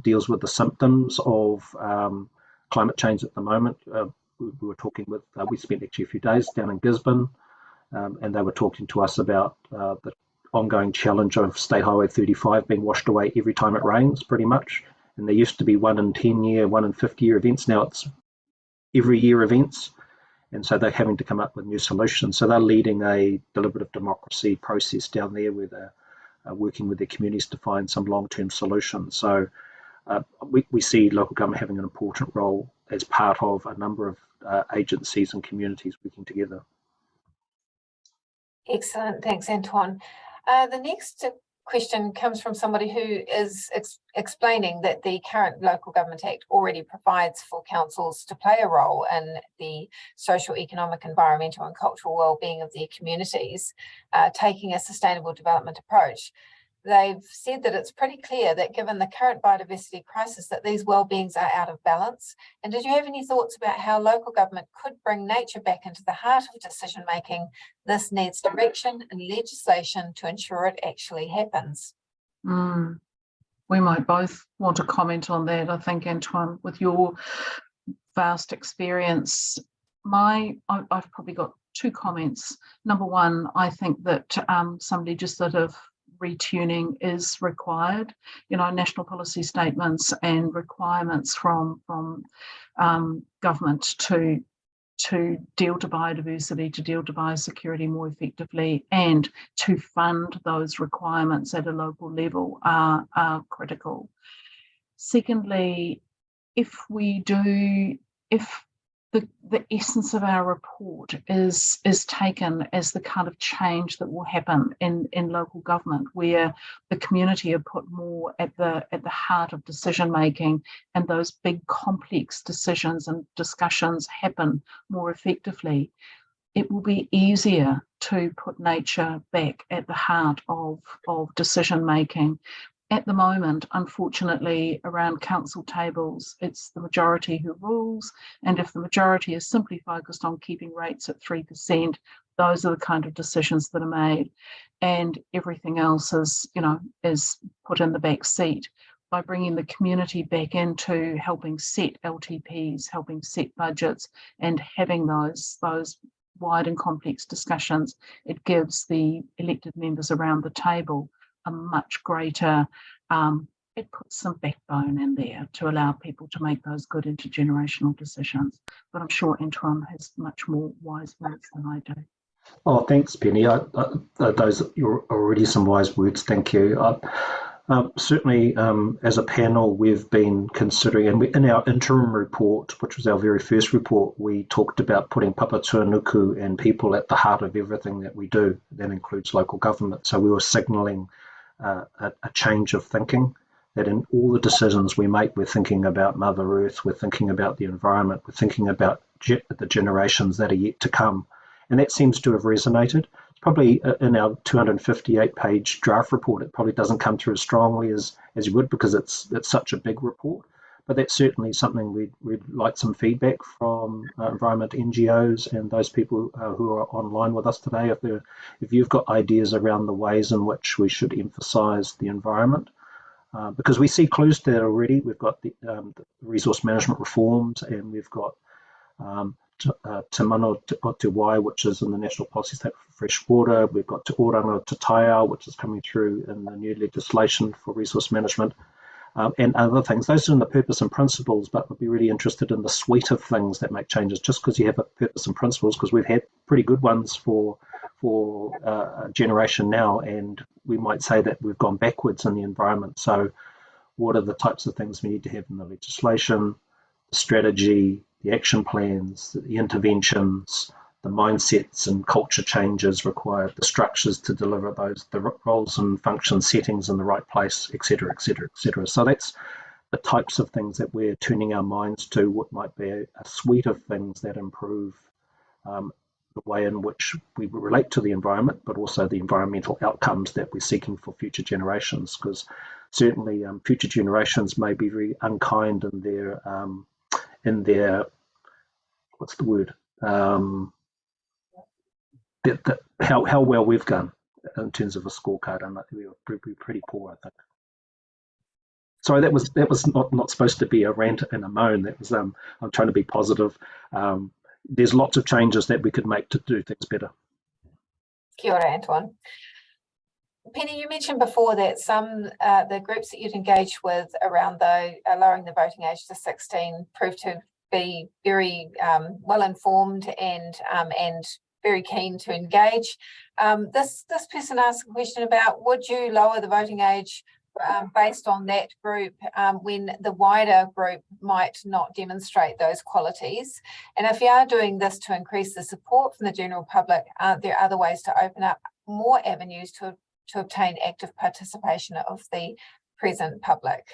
deals with the symptoms of climate change at the moment. We were talking with, we spent actually a few days down in Gisborne, and they were talking to us about the ongoing challenge of State Highway 35 being washed away every time it rains, pretty much. And there used to be 1 in 10 year, 1 in 50 year events. Now it's every year events. And so they're having to come up with new solutions. So they're leading a deliberative democracy process down there where they're working with their communities to find some long-term solutions. So we see local government having an important role as part of a number of agencies and communities working together. Excellent, thanks Antoine. The next question comes from somebody who is explaining that the current Local Government Act already provides for councils to play a role in the social, economic, environmental and cultural well-being of their communities, taking a sustainable development approach. They've said that it's pretty clear that given the current biodiversity crisis that these well-beings are out of balance. And did you have any thoughts about how local government could bring nature back into the heart of decision making? This needs direction and legislation to ensure it actually happens. We might both want to comment on that. I think, Antoine, with your vast experience, I've probably got two comments. Number one, I think that some legislative retuning is required. National policy statements and requirements from government to deal to biodiversity, to deal to biosecurity more effectively, and to fund those requirements at a local level are critical. Secondly, if the essence of our report is taken as the kind of change that will happen in local government, where the community are put more at the heart of decision making, and those big complex decisions and discussions happen more effectively, it will be easier to put nature back at the heart of decision making. At the moment, unfortunately, around council tables, it's the majority who rules, and if the majority is simply focused on keeping rates at 3%, those are the kind of decisions that are made, and everything else is put in the back seat. By bringing the community back into helping set LTPs, helping set budgets, and having those wide and complex discussions, it gives the elected members around the table a much greater, it puts some backbone in there to allow people to make those good intergenerational decisions. But I'm sure Antoine has much more wise words than I do. Oh, thanks, Penny. Those are already some wise words. Thank you. Certainly, as a panel, we've been considering, and in our interim report, which was our very first report, we talked about putting papatūānuku and people at the heart of everything that we do. That includes local government. So we were signalling a change of thinking, that in all the decisions we make, we're thinking about Mother Earth, we're thinking about the environment, we're thinking about the generations that are yet to come. And that seems to have resonated. Probably in our 258-page draft report, it probably doesn't come through as strongly as you would, because it's such a big report. But that's certainly something we'd like some feedback from environment NGOs and those people who are online with us today. If you've got ideas around the ways in which we should emphasise the environment, because we see clues to that already. We've got the resource management reforms, and we've got Te Mana o Te Wai, which is in the National Policy Statement for Fresh Water. We've got Te Oranga o Te Taiao, which is coming through in the new legislation for resource management, and other things. Those are in the purpose and principles, but we'd be really interested in the suite of things that make changes. Just because you have a purpose and principles, because we've had pretty good ones for a generation now, and we might say that we've gone backwards in the environment. So what are the types of things we need to have in the legislation, the strategy, the action plans, the interventions, the mindsets and culture changes required, the structures to deliver those, the roles and function settings in the right place, etc., etc., etc. So that's the types of things that we're turning our minds to, what might be a suite of things that improve the way in which we relate to the environment, but also the environmental outcomes that we're seeking for future generations. Because certainly future generations may be very unkind in their what's the word? How well we've done in terms of a scorecard, and we were pretty poor, I think. Sorry, that was not supposed to be a rant and a moan. That was I'm trying to be positive. There's lots of changes that we could make to do things better. Kia ora, Antoine. Penny, you mentioned before that some the groups that you'd engaged with around lowering the voting age to 16 proved to be very well informed and very keen to engage. This person asked a question about, would you lower the voting age based on that group when the wider group might not demonstrate those qualities? And if you are doing this to increase the support from the general public, aren't there other ways to open up more avenues to obtain active participation of the present public?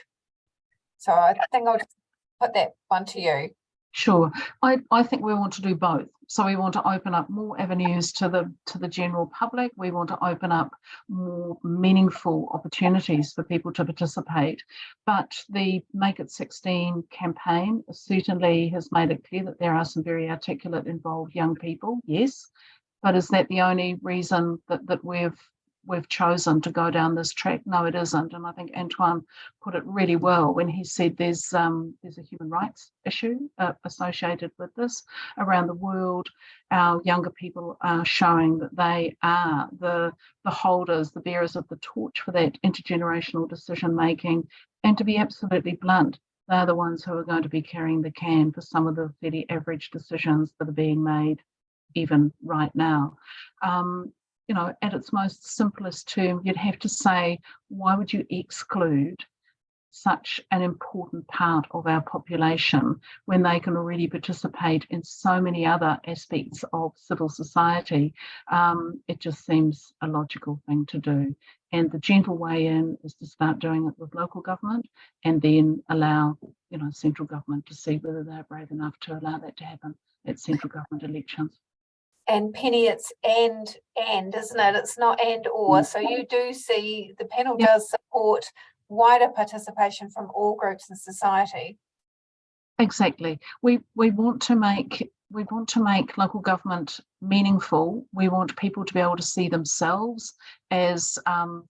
So I think I'll just put that one to you. Sure. I think we want to do both. So we want to open up more avenues to the general public. We want to open up more meaningful opportunities for people to participate. But the Make It 16 campaign certainly has made it clear that there are some very articulate, involved young people, yes. But is that the only reason that we've chosen to go down this track? No, it isn't. And I think Antoine put it really well when he said there's a human rights issue associated with this. Around the world, our younger people are showing that they are the holders, the bearers of the torch for that intergenerational decision making. And to be absolutely blunt, they're the ones who are going to be carrying the can for some of the fairly average decisions that are being made even right now. You know, at its most simplest term, you'd have to say, why would you exclude such an important part of our population when they can already participate in so many other aspects of civil society? It just seems a logical thing to do. And the gentle way in is to start doing it with local government and then allow, you know, central government to see whether they're brave enough to allow that to happen at central government elections. And Penny, it's and, isn't it? It's not and or. So you do see the panel does support wider participation from all groups in society. Exactly. We want to make local government meaningful. We want people to be able to see themselves as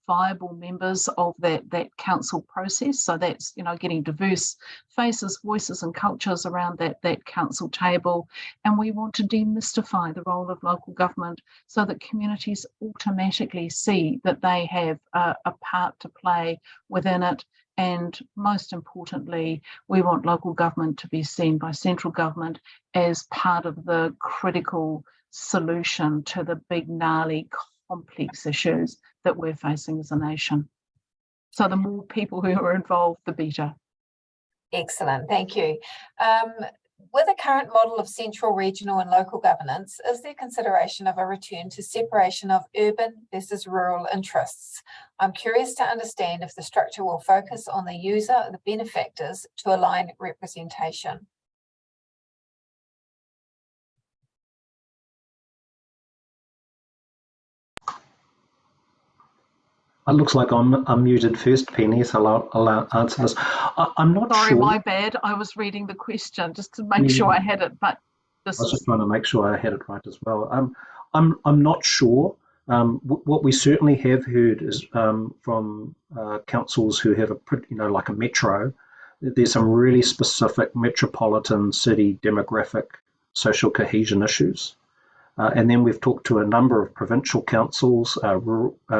viable members of that council process. So that's, you know, getting diverse faces, voices and cultures around that council table. And we want to demystify the role of local government so that communities automatically see that they have a part to play within it. And most importantly, we want local government to be seen by central government as part of the critical solution to the big, gnarly, complex issues that we're facing as a nation. So the more people who are involved, the better. Excellent, thank you. With the current model of central, regional and local governance, is there consideration of a return to separation of urban versus rural interests? I'm curious to understand if the structure will focus on the user and the benefactors to align representation. It looks like I'm muted first, Penny, so I'll answer this. I'm not sure. Sorry, my bad. I was reading the question just to make sure I had it, but I was just trying to make sure I had it right as well. I'm not sure. What we certainly have heard is from councils who have like a metro. There's some really specific metropolitan city demographic social cohesion issues. And then we've talked to a number of provincial councils,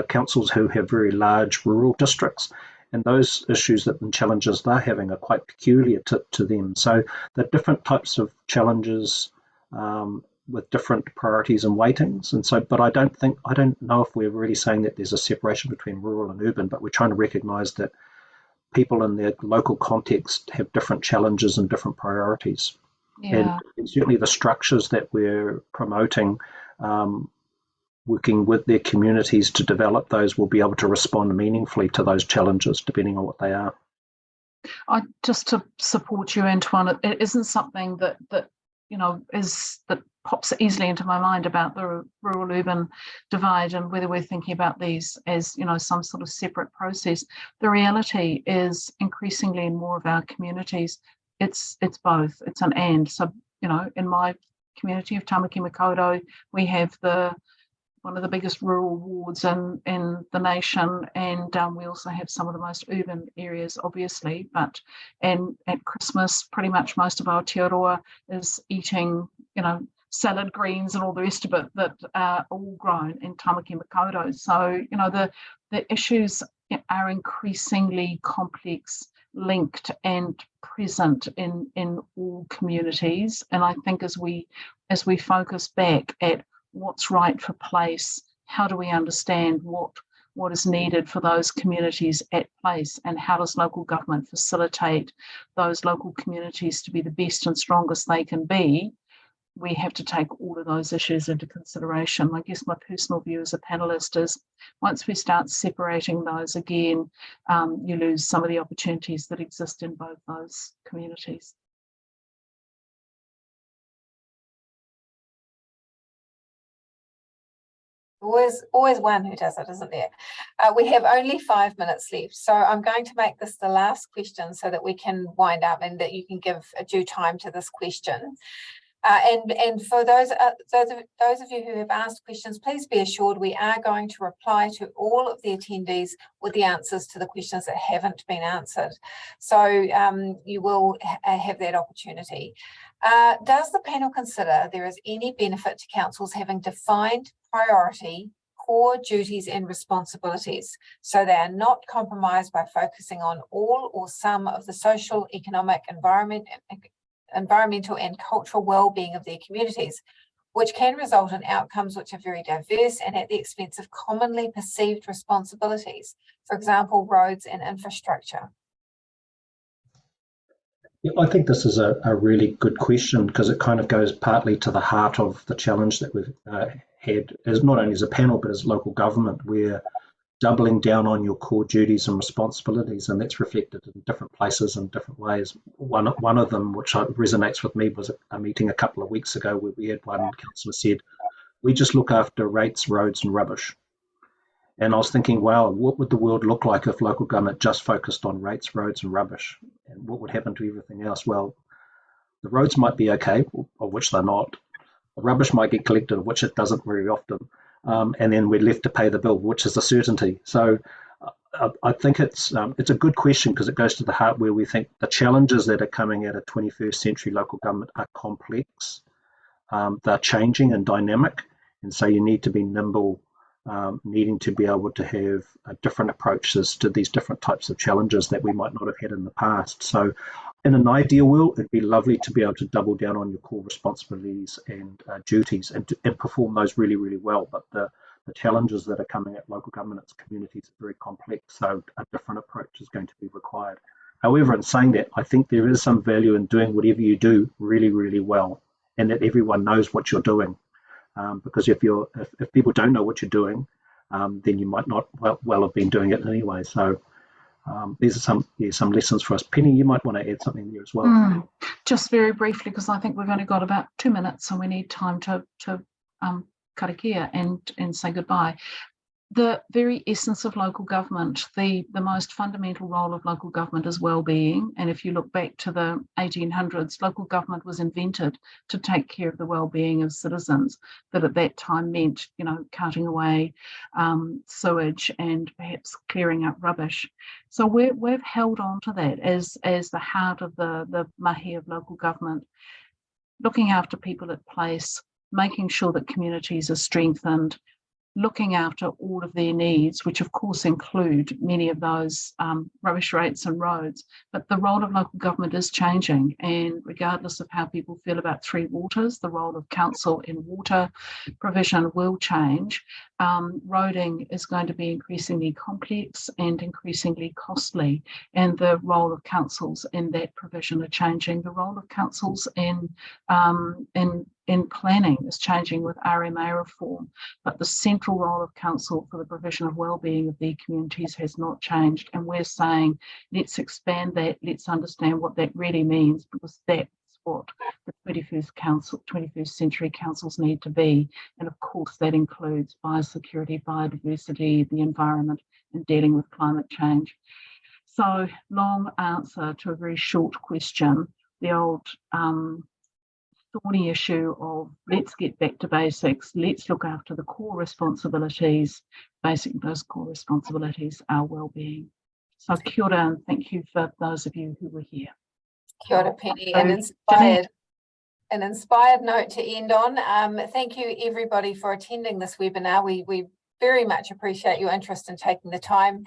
councils who have very large rural districts, and those issues and challenges they're having are quite peculiar to them. So there are different types of challenges with different priorities and weightings. And so, but I don't know if we're really saying that there's a separation between rural and urban, but we're trying to recognise that people in their local context have different challenges and different priorities. Yeah. And certainly the structures that we're promoting, working with their communities to develop those, will be able to respond meaningfully to those challenges depending on what they are. Just to support you, Antoine, it isn't something that pops easily into my mind about the rural-urban divide and whether we're thinking about these as, some sort of separate process. The reality is increasingly in more of our communities, it's both. It's an and. So, in my community of Tamaki Makaurau, we have one of the biggest rural wards in the nation, and we also have some of the most urban areas, obviously. And at Christmas, pretty much most of Aotearoa is eating, salad greens and all the rest of it that are all grown in Tamaki Makaurau. So, the issues are increasingly complex linked and present in all communities. And I think as we focus back at what's right for place, how do we understand what is needed for those communities at place, and how does local government facilitate those local communities to be the best and strongest they can be, we have to take all of those issues into consideration. I guess my personal view as a panellist is once we start separating those again, you lose some of the opportunities that exist in both those communities. Always one who does it, isn't there? We have only 5 minutes left, so I'm going to make this the last question so that we can wind up and that you can give a due time to this question. And for those of you who have asked questions, please be assured we are going to reply to all of the attendees with the answers to the questions that haven't been answered. So you will have that opportunity. Does the panel consider there is any benefit to councils having defined priority, core duties and responsibilities so they are not compromised by focusing on all or some of the social, economic, environmental and cultural well-being of their communities, which can result in outcomes which are very diverse and at the expense of commonly perceived responsibilities, for example, roads and infrastructure? Yeah, I think this is a really good question because it kind of goes partly to the heart of the challenge that we've had, as not only as a panel but as local government. We're doubling down on your core duties and responsibilities, and that's reflected in different places in different ways. One of them, which resonates with me, was a meeting a couple of weeks ago where we had one councillor said, we just look after rates, roads and rubbish. And I was thinking, wow, what would the world look like if local government just focused on rates, roads and rubbish? And what would happen to everything else? Well, the roads might be okay, of which they're not. The rubbish might get collected, of which it doesn't very often. And then we're left to pay the bill, which is a certainty. So I think it's a good question because it goes to the heart where we think the challenges that are coming at a 21st century local government are complex. They're changing and dynamic. And so you need to be nimble, needing to be able to have different approaches to these different types of challenges that we might not have had in the past. So in an ideal world, it'd be lovely to be able to double down on your core responsibilities and duties and perform those really, really well. But the challenges that are coming at local governments, communities are very complex, so a different approach is going to be required. However, in saying that, I think there is some value in doing whatever you do really, really well, and that everyone knows what you're doing. Because if people don't know what you're doing, then you might not well have been doing it anyway. So these are some lessons for us. Penny, you might want to add something there as well. Just very briefly, because I think we've only got about 2 minutes and we need time to karakia and say goodbye. The very essence of local government, the most fundamental role of local government is well-being. And if you look back to the 1800s, local government was invented to take care of the well-being of citizens. That at that time meant, carting away sewage and perhaps clearing up rubbish. So we've held on to that as the heart of the mahi of local government, looking after people at place, making sure that communities are strengthened, looking after all of their needs, which of course include many of those rubbish rates and roads. But the role of local government is changing, and regardless of how people feel about Three Waters, the role of council in water provision will change. Roading is going to be increasingly complex and increasingly costly, and the role of councils in that provision are changing. The role of councils in planning is changing with RMA reform, but the central role of council for the provision of wellbeing of their communities has not changed. And we're saying, let's expand that, let's understand what that really means, because that's what the 21st century councils need to be. And of course, that includes biosecurity, biodiversity, the environment, and dealing with climate change. So, long answer to a very short question. The old thorny issue of let's get back to basics, let's look after the core responsibilities. Basically, those core responsibilities are well-being. So kia ora, and thank you for those of you who were here. Kia ora, Penny, an inspired note to end on. Thank you everybody for attending this webinar. We very much appreciate your interest in taking the time.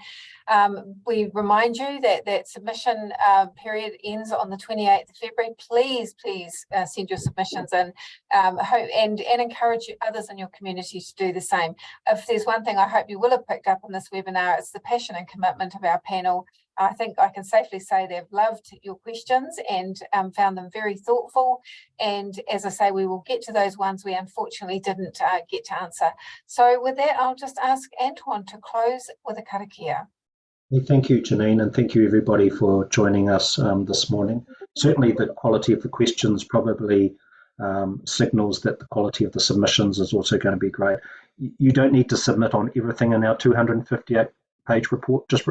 We remind you that that submission period ends on the 28th of February. Please send your submissions in, and encourage others in your community to do the same. If there's one thing I hope you will have picked up in this webinar, it's the passion and commitment of our panel. I think I can safely say they've loved your questions and found them very thoughtful. And as I say, we will get to those ones we unfortunately didn't get to answer. So with that, I'll just ask Antoine to close with a karakia. Thank you, Janine, and thank you everybody for joining us this morning. Certainly the quality of the questions probably signals that the quality of the submissions is also going to be great. You don't need to submit on everything in our 258-page report, just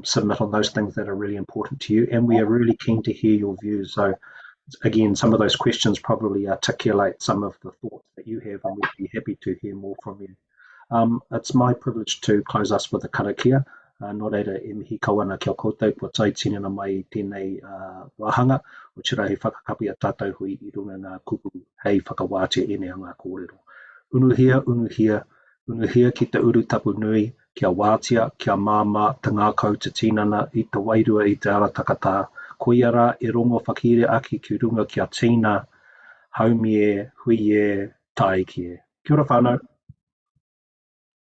submit on those things that are really important to you, and we are really keen to hear your views. So again, some of those questions probably articulate some of the thoughts that you have, and we'd be happy to hear more from you. It's my privilege to close us with a karakia. Nō reira e mihi kawana kia koutou, kua taitinana mai tēnei wāhanga, o tira he whakakapi a tātou hui I runga ngā kupu hei whakawātia e ngā kōrero. Unuhia ki te uru tapu nui, kia wātia, kia māma, te ngākau te tinana, I te wairua I te ara takatā. Koia rā e rongo whakire aki ki runga kia tīna, haumi e, hui e, tae ki e. Kia ora whānau.